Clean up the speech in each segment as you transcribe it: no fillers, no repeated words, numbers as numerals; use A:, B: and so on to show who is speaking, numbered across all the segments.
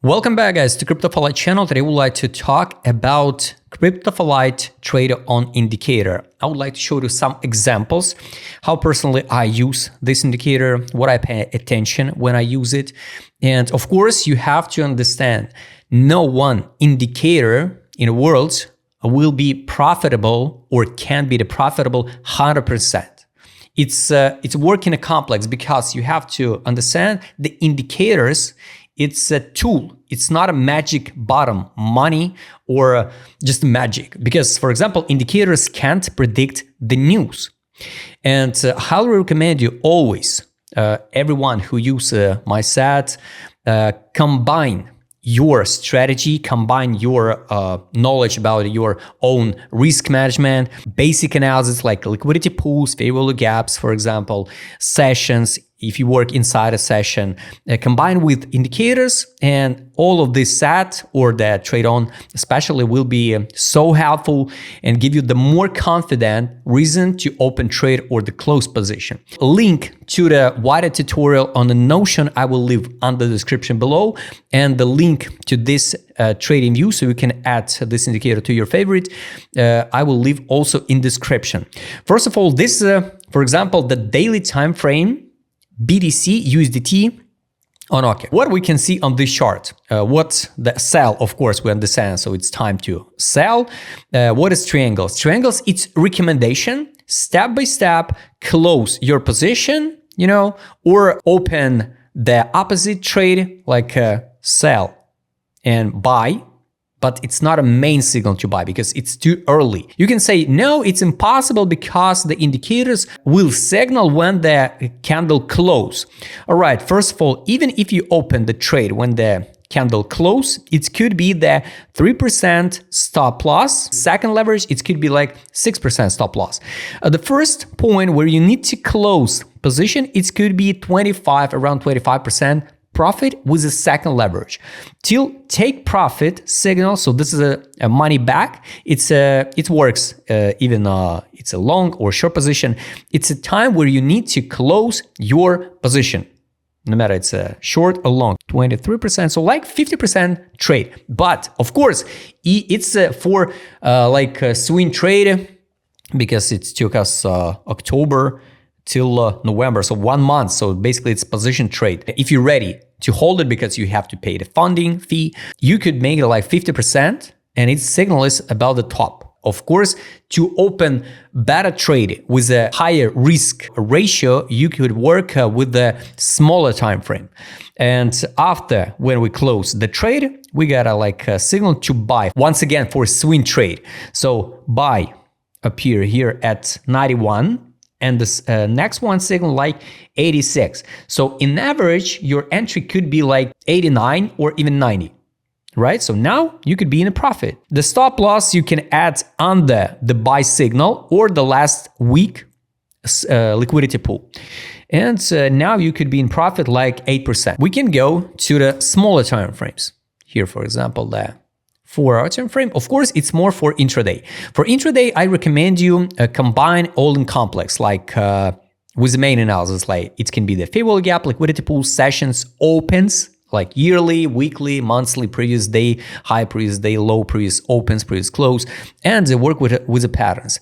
A: Welcome back, guys, to Crypto for Light channel. Today, we would like to talk about Crypto for Light Trade on Indicator. I would like to show you some examples, how personally I use this indicator, what I pay attention when I use it. And of course, you have to understand no one indicator in the world will be profitable or can be the profitable 100%. It's work in a complex because you have to understand the indicators. It's a tool. It's not a magic bottom money or just magic. Because, for example, indicators can't predict the news. And I highly recommend you always, everyone who uses my set, combine your strategy, combine your knowledge about your own risk management, basic analysis like liquidity pools, fair value gaps, for example, sessions, if you work inside a session, combined with indicators, and all of this set or the trade on especially will be so helpful and give you the more confident reason to open trade or the close position. Link to the wider tutorial on the Notion I will leave under the description below, and the link to this trading view so you can add this indicator to your favorite I will leave also in description. First of all, this for example, the daily time frame BTC USDT on OK. What we can see on this chart, what the sell, of course, we understand, so it's time to sell. What is triangles? Triangles, it's recommendation, step by step, close your position, or open the opposite trade, like sell and buy. But it's not a main signal to buy because it's too early. You can say, no, it's impossible because the indicators will signal when the candle close. All right, first of all, even if you open the trade when the candle close, it could be the 3% stop loss. Second leverage, it could be like 6% stop loss. The first point where you need to close position, it could be around 25% profit with a second leverage. Till take profit signal, so this is a money back. It works even it's a long or short position. It's a time where you need to close your position, no matter it's a short or long. 23%, so like 50% trade. But of course, it's for like a swing trade because it took us October till November, so 1 month. So basically it's position trade. If you're ready to hold it because you have to pay the funding fee, you could make it like 50% and its signal is about the top. Of course, to open better trade with a higher risk ratio, you could work with the smaller time frame. And after, when we close the trade, we got a signal to buy. Once again, for swing trade. So buy appear here at 91. And this next one signal like 86. So in average, your entry could be like 89 or even 90, right? So now you could be in a profit. The stop loss you can add under the buy signal or the last week liquidity pool. And now you could be in profit like 8%. We can go to the smaller time frames. Here, for example, the 4-hour time frame. Of course, it's more for intraday. For intraday, I recommend you combine all in complex, like with the main analysis, like it can be the fair value gap, liquidity pool, sessions, opens, like yearly, weekly, monthly, previous day, high previous day, low previous opens, previous close, and they work with the patterns.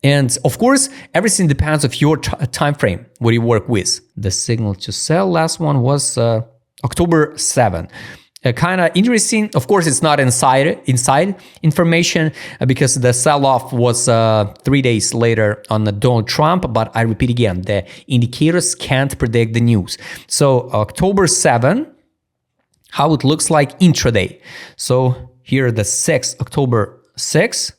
A: And of course, everything depends on your time frame, what you work with. The signal to sell, last one was October 7. Kind of interesting. Of course, it's not inside information because the sell-off was 3 days later on Donald Trump. But I repeat again, the indicators can't predict the news. So October 7, how it looks like intraday. So here the 6th, October 6,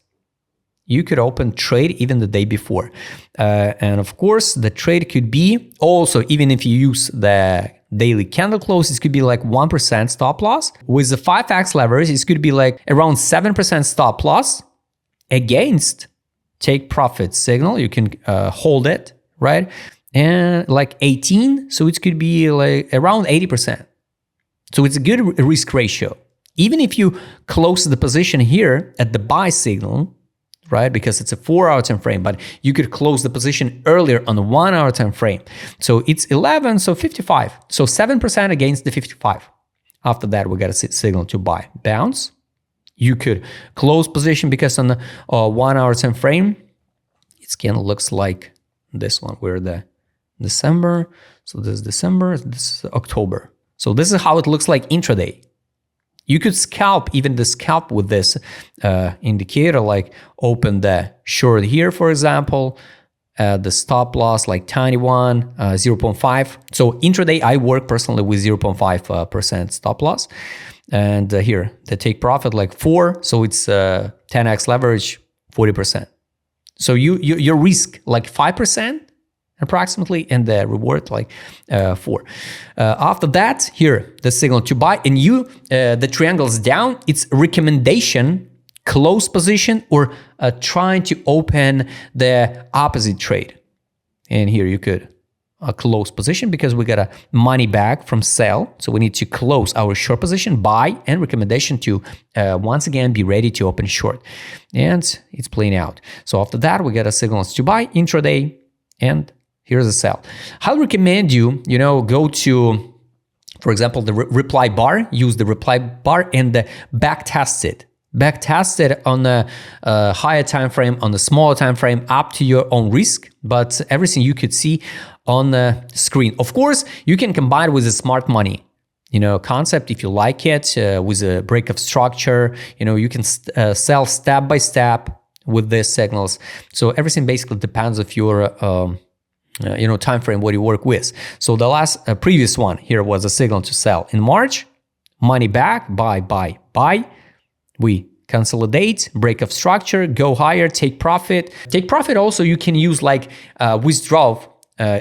A: you could open trade even the day before. And of course, the trade could be also, even if you use the daily candle close, it could be like 1% stop loss. With the 5x leverage, it could be like around 7% stop loss against take profit signal. You can hold it, right? And like 18, so it could be like around 80%. So it's a good risk ratio. Even if you close the position here at the buy signal, right? Because it's a 4-hour time frame, but you could close the position earlier on the 1-hour time frame. So it's 11, so 55. So 7% against the 55. After that, we got a signal to buy. Bounce. You could close position because on the 1 hour time frame, it kind of looks like this one. We're the December. So this is December, this is October. So this is how it looks like intraday. You could scalp, even the scalp with this indicator, like open the short here, for example, the stop loss, like tiny one, 0.5. So intraday, I work personally with 0.5% stop loss. And here, the take profit, like 4. So it's 10x leverage, 40%. So your risk, like 5%, approximately, and the reward like 4. After that, here the signal to buy, and the triangles down, it's recommendation, close position, or trying to open the opposite trade. And here you could close position because we got a money back from sell, so we need to close our short position, buy, and recommendation to once again be ready to open short, and it's playing out. So after that, we got a signals to buy intraday, and here's a sell. I'll recommend you, go to, for example, the reply bar, use the reply bar and back test it. Back test it on a higher time frame, on the smaller time frame, up to your own risk, but everything you could see on the screen. Of course, you can combine with the smart money, concept if you like it, with a break of structure. You can sell step by step with these signals. So everything basically depends of your time frame, what you work with. So the last previous one here was a signal to sell in March, money back, buy. We consolidate, break of structure, go higher, take profit. Take profit also you can use like withdraw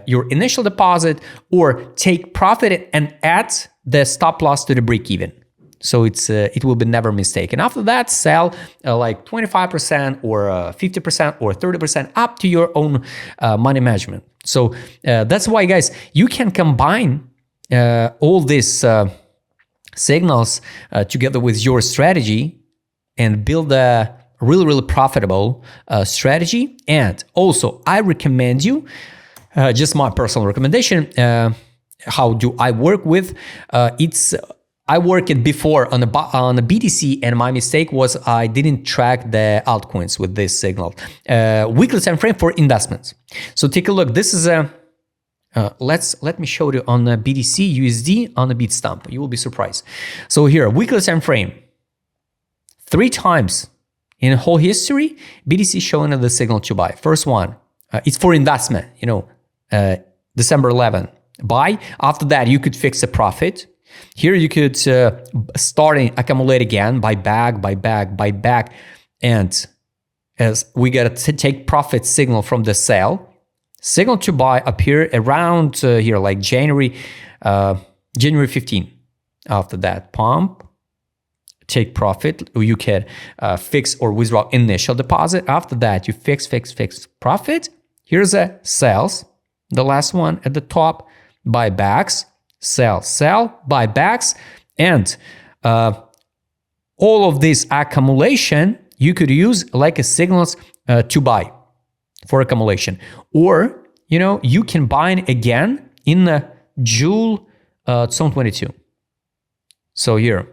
A: your initial deposit, or take profit and add the stop loss to the break even. So it will be never mistaken. After that, sell like 25% or 50% or 30%, up to your own money management. So that's why, guys, you can combine all these signals together with your strategy and build a really, really profitable strategy. And also, I recommend you, just my personal recommendation, how do I work with? I worked it before on a BTC, and my mistake was I didn't track the altcoins with this signal. Weekly time frame for investments. So take a look. This is a let me show you on the BTC USD on the Bitstamp. You will be surprised. So here, weekly time frame. 3 times in whole history, BTC showing the signal to buy. First one, it's for investment. December 11, buy. After that, you could fix a profit. Here you could start and accumulate again, buy back, and as we get a take profit signal from the sell, signal to buy appear around here like January 15. After that, pump, take profit. You can fix or withdraw initial deposit. After that, you fix profit. Here's a sales, the last one at the top, buybacks. Sell, buybacks, and all of this accumulation you could use like a signals to buy for accumulation, or you can buy it again in June 2022. So here,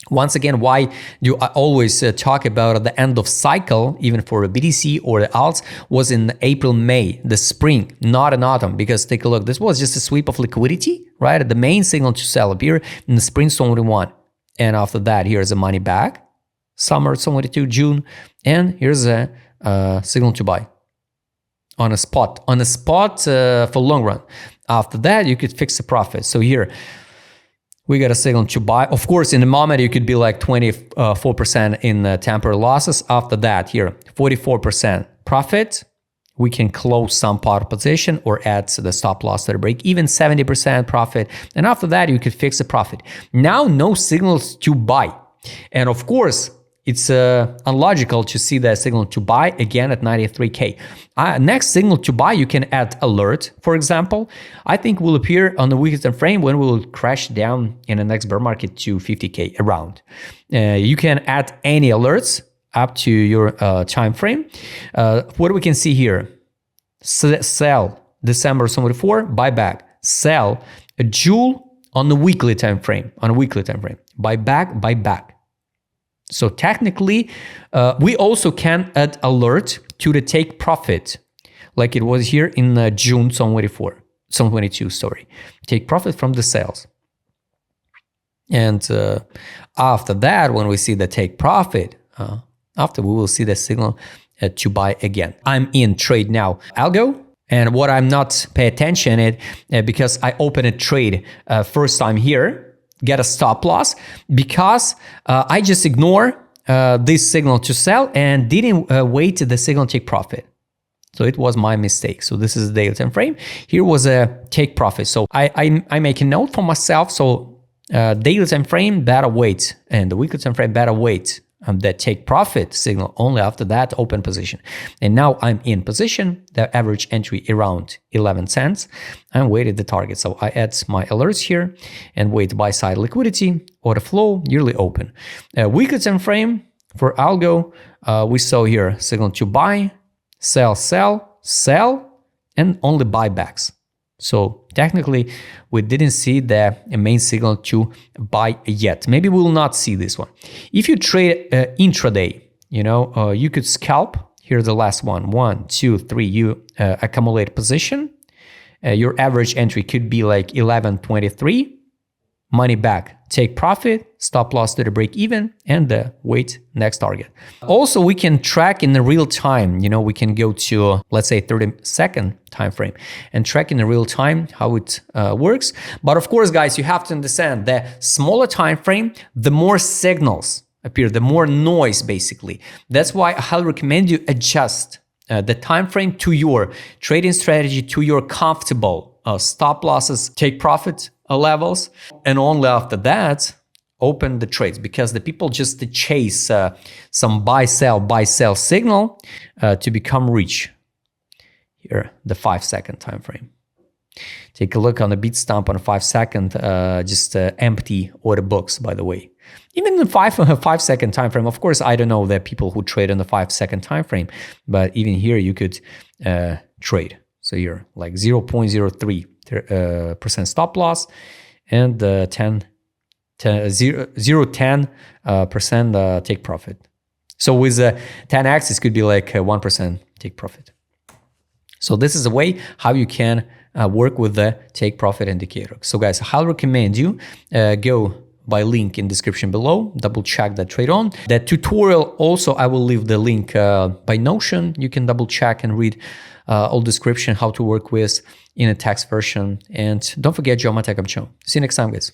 A: once again, why do I always talk about the end of cycle, even for a BTC or the alts, was in April, May, the spring, not in autumn, because take a look, this was just a sweep of liquidity, right? The main signal to sell appear in the spring 2021. And after that, here's a money back, summer 2022, June, and here's a signal to buy on a spot for long run. After that, you could fix the profit. So here, we got a signal to buy. Of course, in the moment, you could be like 24% in temporary losses. After that, here, 44% profit. We can close some part position or add the stop loss to the break, even 70% profit. And after that, you could fix the profit. Now, no signals to buy. And of course, it's unlogical to see the signal to buy again at 93K. Next signal to buy, you can add alert, for example. I think will appear on the weekly time frame when we will crash down in the next bear market to 50K around. You can add any alerts up to your time frame. What we can see here, sell December 74, buyback, sell June on the weekly time frame, buy back. So technically, we also can add alert to the take profit, like it was here in June 2022, sorry. Take profit from the sales. And after that, when we see the take profit, after we will see the signal to buy again. I'm in trade now, algo. And what I'm not pay attention it because I open a trade first time here, get a stop loss, because I just ignore this signal to sell and didn't wait the signal take profit. So it was my mistake. So this is the daily time frame. Here was a take profit. So I make a note for myself. So daily time frame better wait, and the weekly time frame better wait. That take profit signal only after that open position. And now I'm in position, the average entry around 11 cents. I'm waiting the target. So I add my alerts here and wait buy side liquidity, order flow, yearly open. Weekly time frame for algo, we saw here signal to buy, sell, and only buybacks. So technically, we didn't see the main signal to buy yet. Maybe we will not see this one. If you trade intraday, you could scalp. Here's the last one. 1, 2, 3. You accumulate position. Your average entry could be like 11.23. Money back, take profit, stop loss to the break even, and wait next target. Also, we can track in the real time. We can go to, let's say, 30-second time frame and track in the real time how it works. But of course, guys, you have to understand the smaller time frame, the more signals appear, the more noise, basically. That's why I highly recommend you adjust the time frame to your trading strategy, to your comfortable stop losses, take profit levels, and only after that open the trades, because the people just chase some buy sell signal to become rich. Here, the 5-second time frame. Take a look on the beat stamp on a 5-second, just empty order books, by the way. Even the 5-second time frame, of course, I don't know the people who trade in the 5-second time frame, but even here you could trade. So you're like 0.03% stop loss and 0.10% take profit. So with 10x, it could be like 1% take profit. So this is a way how you can work with the take profit indicator. So guys, I highly recommend you go by link in description below, double check that trade on. That tutorial also, I will leave the link by Notion. You can double check and read all description how to work with in a text version. And don't forget, Joe Matekam channel. See you next time, guys.